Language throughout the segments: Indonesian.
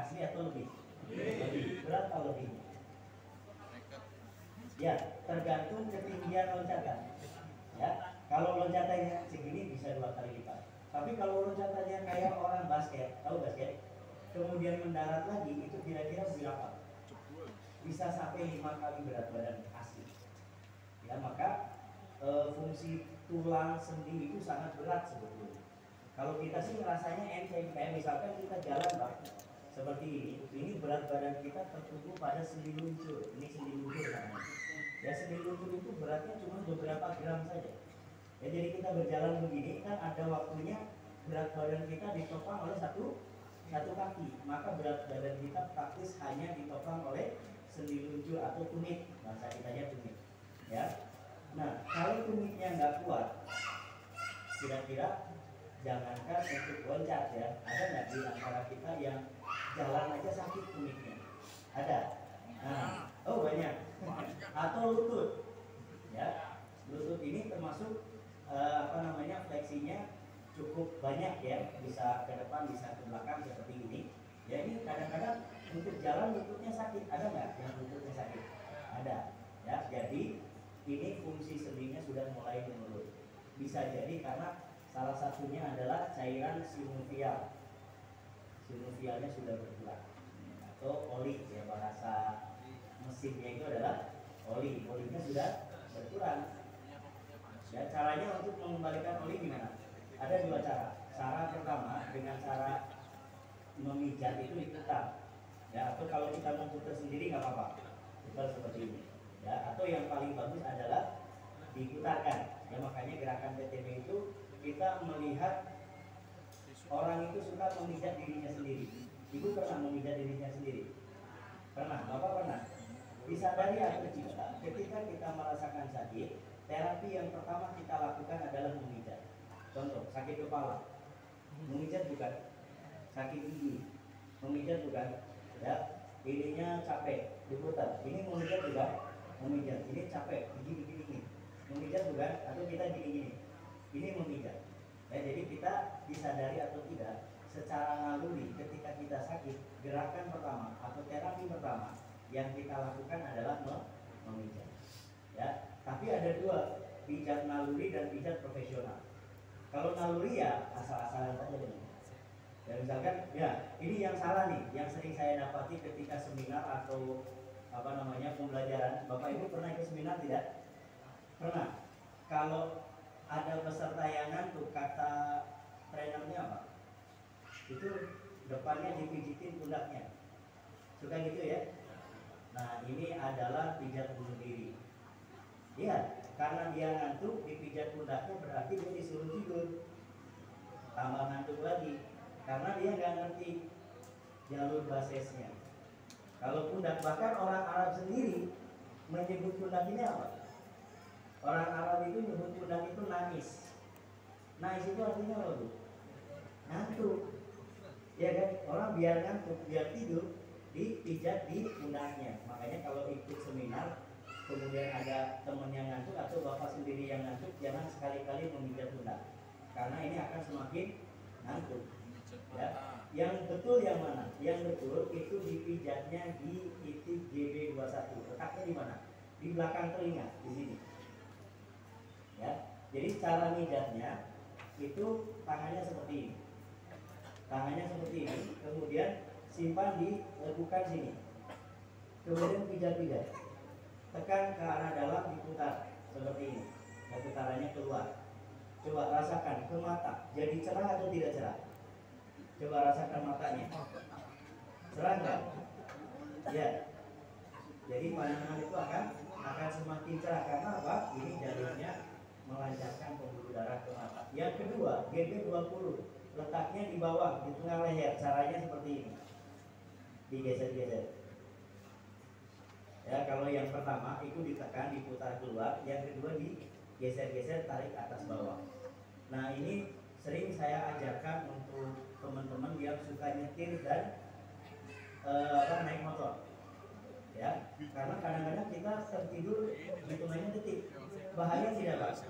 asli atau lebih? Lebih. Berat atau lebih? Ya, tergantung ketinggian loncatan. Ya, kalau loncatannya segini bisa 2 kali lipat. Tapi kalau loncatannya kayak orang basket, tahu basket? Kemudian mendarat lagi, itu kira-kira berapa? Bisa sampai 5 kali berat badan asli. Ya, maka fungsi tulang sendi itu sangat berat sebetulnya. Kalau kita sih ngerasanya enteng, kayak misalkan kita jalan Pak, seperti ini berat badan kita tertumpu pada sendi luncur. Ini sendi luncur namanya. Ya, sendi luncur itu beratnya cuma beberapa gram saja. Ya, jadi kita berjalan begini kan ada waktunya berat badan kita ditopang oleh satu kaki, maka berat badan kita praktis hanya ditopang oleh sendi luncur atau tumit, bahasa kitanya tumit. Ya, nah kalau tumitnya nggak kuat, kira-kira jangankan untuk loncat ya, ada nggak di antara kita yang jalan aja sakit tumitnya? Ada? Nah, oh banyak. Atau lutut, ya, lutut ini termasuk fleksinya cukup banyak ya, bisa ke depan bisa ke belakang seperti ini. Ya, ini kadang-kadang untuk jalan lututnya sakit, ada nggak yang lututnya sakit? Ada. Ya, jadi ini fungsi sendinya sudah mulai menurun. Bisa jadi karena salah satunya adalah cairan sinovial. Sinovialnya sudah berkurang atau oli ya, bahasa mesinnya itu adalah oli. Olinya sudah berkurang. Ya, caranya untuk mengembalikan oli gimana? Ada 2 cara. Cara pertama dengan cara memijat itu diputar. Ya, atau kalau kita mau putar sendiri nggak apa-apa, putar seperti ini. Ya, atau yang paling bagus adalah diputarkan. Ya, makanya gerakan PTB itu kita melihat orang itu suka memijat dirinya sendiri. Ibu pernah memijat dirinya sendiri? Pernah? Bapak pernah? Disadari atau tidak, ketika kita merasakan sakit, terapi yang pertama kita lakukan adalah memijat. Contoh, sakit kepala, memijat bukan? Sakit gigi, memijat bukan? Ya, ininya capek, diputar. Ini memijat bukan? Memijat. Ini capek, gigi, memijat bukan? Atau kita gini-gini, ini memijat. Ya, jadi kita disadari atau tidak, secara naluri ketika kita sakit, gerakan pertama atau terapi pertama yang kita lakukan adalah memijat. Ya, tapi ada 2, pijat naluri dan pijat profesional. Kalau naluri ya asal-asalan saja nih. Ya, misalkan, ya ini yang salah nih, yang sering saya dapati ketika seminar atau pembelajaran. Bapak Ibu pernah ikut seminar tidak? Pernah. Kalau ada peserta yang ngantuk, kata trainernya apa? Itu depannya dipijitin pundaknya. Suka gitu ya? Nah, ini adalah pijat bunuh diri. Iya, karena dia ngantuk, dipijat pundaknya berarti dia disuruh tidur. Tambah ngantuk lagi, karena dia nggak ngerti jalur basesnya. Kalau pundak, bahkan orang Arab sendiri menyebut pundak ini apa? Orang Arab itu menyebut pundak itu nangis. Nangis itu artinya apa, Bu? Ngantuk. Ya kan? Orang biar ngantuk, biar tidur, dipijat di pundaknya. Makanya kalau ikut seminar kemudian ada teman yang ngantuk atau bapak sendiri yang ngantuk, jangan sekali-kali memijat pundak, karena ini akan semakin ngantuk. Ya, yang betul yang mana? Yang betul itu dipijatnya di titik GB21. Letaknya di mana? Di belakang telinga, di sini. Ya, jadi cara mijatnya itu tangannya seperti ini. Tangannya seperti ini, kemudian simpan di lekukan sini. Kemudian pijat-pijat. Tekan ke arah dalam, diputar seperti ini. Dan putarannya keluar. Coba rasakan ke mata, jadi cerah atau tidak cerah? Coba rasakan matanya. Cerah nggak? Ya. Jadi pandangan itu akan semakin cerah karena apa? Ini jalurnya melancarkan pembuluh darah ke mata. Yang kedua, GB20, letaknya di bawah, di tengah leher. Caranya seperti ini. Digeser-geser. Ya, kalau yang pertama itu ditekan, diputar keluar, yang kedua digeser-geser, tarik atas bawah. Nah, ini sering saya ajarkan untuk teman-teman yang suka nyetir dan naik motor. Ya, karena kadang-kadang kita tertidur hitungannya detik. Bahaya tidak, Pak?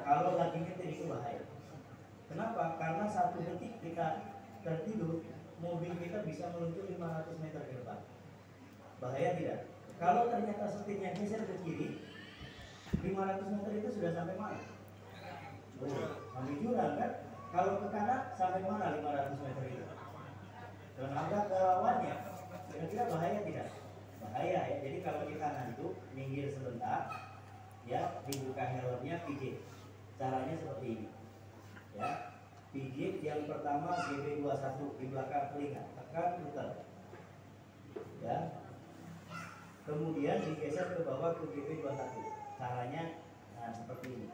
Kalau lagi nyetir itu bahaya. Kenapa? Karena 1 detik kita tertidur mobil kita bisa meluncur 500 meter ke depan. Bahaya tidak? Kalau ternyata setirnya geser ke kiri, 500 meter itu sudah sampai mana? Oh, sampai jurang kan? Kalau ke kanan sampai mana 500 meter itu? Dan agak ke lawannya, kira-kira bahaya tidak? Bahaya ya. Jadi kalau di kanan itu minggir sebentar, ya dibuka helmnya, pijit. Caranya seperti ini, ya. Pijit yang pertama GB21 di belakang telinga, tekan putar, ya. Kemudian digeser ke bawah ke GB21. Caranya seperti ini,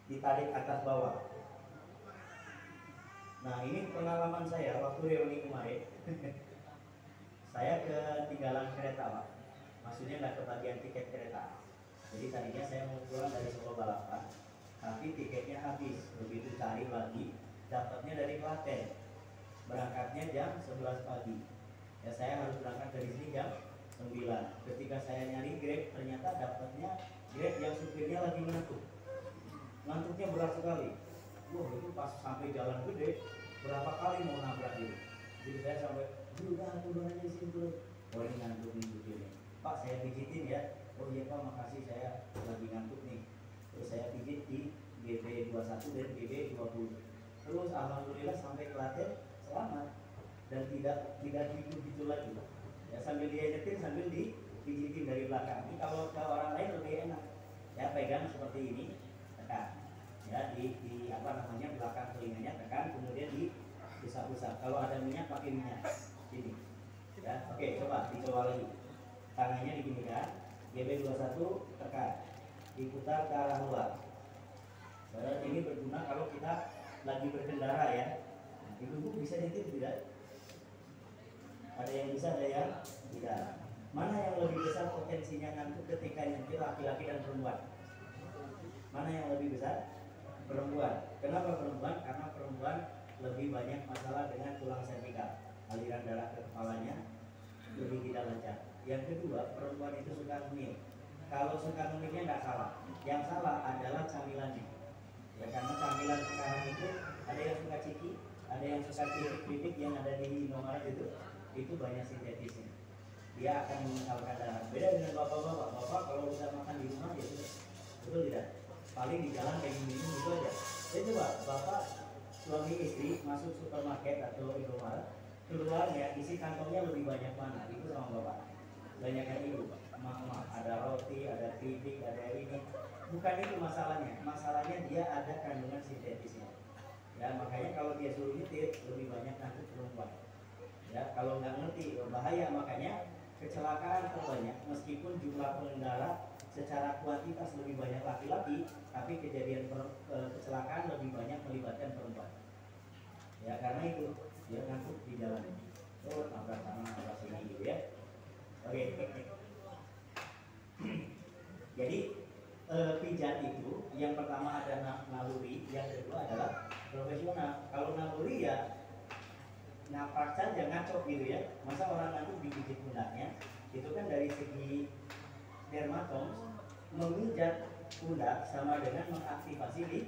ditarik atas bawah. Nah ini pengalaman saya waktu reuni kemarin. Saya ketinggalan kereta Pak. Maksudnya nggak kebagian tiket kereta. Jadi tadinya saya mau pulang dari Solo Balapan, tapi tiketnya habis. Begitu cari lagi, dapatnya dari Klaten. Berangkatnya jam 11 pagi. Ya saya harus berangkat dari sini jam 9. Ketika saya nyari Grab, ternyata dapatnya Grab yang supirnya lagi ngantuk. Ngantuknya berat sekali. Wah itu pas sampai jalan gede, berapa kali mau nabrak gitu. Jadi saya sampai, udah turun aja di sini turun. Oh ini ngantuk nih supirnya. Pak saya pijitin ya. Oh iya Pak makasih saya lagi ngantuk nih. Terus saya pijit di GB21 dan GB20. Terus alhamdulillah sampai Klaten selamat dan tidak gitu lagi. Ya sambil dia nyetir sambil dipijitin dari belakang. Ini kalau ke orang lain lebih enak. Ya pegang seperti ini, tekan. Ya di apa namanya belakang telinganya tekan, kemudian diusap-usap. Kalau ada minyak pakai minyak. Sini. Ya, oke coba dicoba lagi. Tangannya diginikan, GB21 tekan, diputar ke arah luar. Ini berguna kalau kita lagi berkendara ya. Ibu bisa nyetir tidak? Ada yang bisa, ada yang tidak. Mana yang lebih besar potensinya ngantuk ketika nyetir, laki-laki dan perempuan? Mana yang lebih besar? Perempuan. Kenapa perempuan? Karena perempuan lebih banyak masalah dengan tulang servikal, aliran darah ke kepalanya lebih tidak lancar. Yang kedua, perempuan itu suka ngemil. Kalau suka ngemilnya nggak salah, yang salah adalah camilannya. Ya karena camilan sekarang itu ada yang suka ciki, ada yang suka keripik-keripik yang ada di Indomaret itu banyak sintetisnya. Dia akan mengentalkan darah. Beda dengan bapak-bapak. Bapak kalau udah makan di rumah ya sudah, betul tidak? Paling di jalan kayak minum itu aja. Jadi coba bapak suami istri masuk supermarket atau Indomaret, keluarnya isi kantongnya lebih banyak mana? Itu sama bapak. Banyak yang ibu, mak ada roti, ada keripik, ada ini. Bukan itu masalahnya. Masalahnya dia ada kandungan sintetisnya. Ya makanya kalau dia suruh nyetir lebih banyak ngantuk perempuan. Ya kalau nggak ngerti bahaya, makanya kecelakaan terbanyak meskipun jumlah pengendara secara kuantitas lebih banyak laki-laki, tapi kejadian kecelakaan lebih banyak melibatkan perempuan. Ya karena itu dia ngantuk di jalan. Oh nabrak sana nabrak sini gitu ya. Oke. Jadi pijat itu yang pertama ada naluri, yang kedua adalah profesional. Kalau naluri ya naprak saja ngaco gitu ya. Masa orang ngantuk dipijit pundaknya? Itu kan dari segi dermatom, memijat pundak sama dengan mengaktifasi di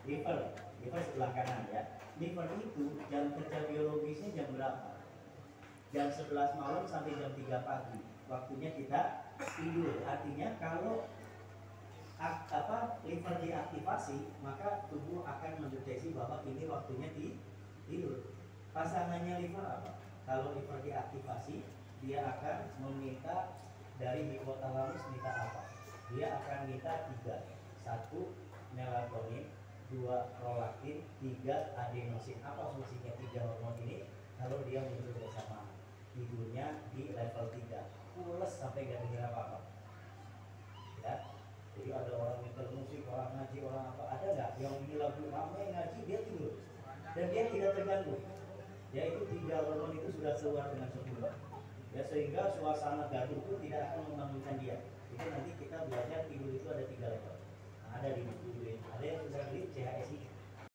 liver sebelah kanan ya. Liver itu jam kerja biologisnya jam berapa? Jam 11 malam sampai jam 3 pagi. Waktunya kita tidur. Artinya kalau liver diaktifasi, maka tubuh akan mendeteksi bahwa ini waktunya tidur. Pasangannya liver apa? Kalau liver diaktifasi, dia akan meminta dari hipotalamus minta apa? Dia akan minta 3. 1 melatonin, 2 prolaktin, 3 adenosin. Apa fungsinya 3 hormon ini? Kalau dia muncul bersama, tidurnya di level 3, pules sampai gak dengar apa-apa. Ya, jadi ada orang nyetel musik, orang ngaji, orang apa, ada nggak yang bunyi lagu ramai ngaji dia tidur dan dia tidak terganggu. Ya itu 3 hormon itu sudah keluar dengan sempurna. Ya sehingga suasana gaduh itu tidak akan membangunkan dia. Itu nanti kita belajar tidur itu ada 3 level. Nah, ada di buku, ada yang sudah beli CHSI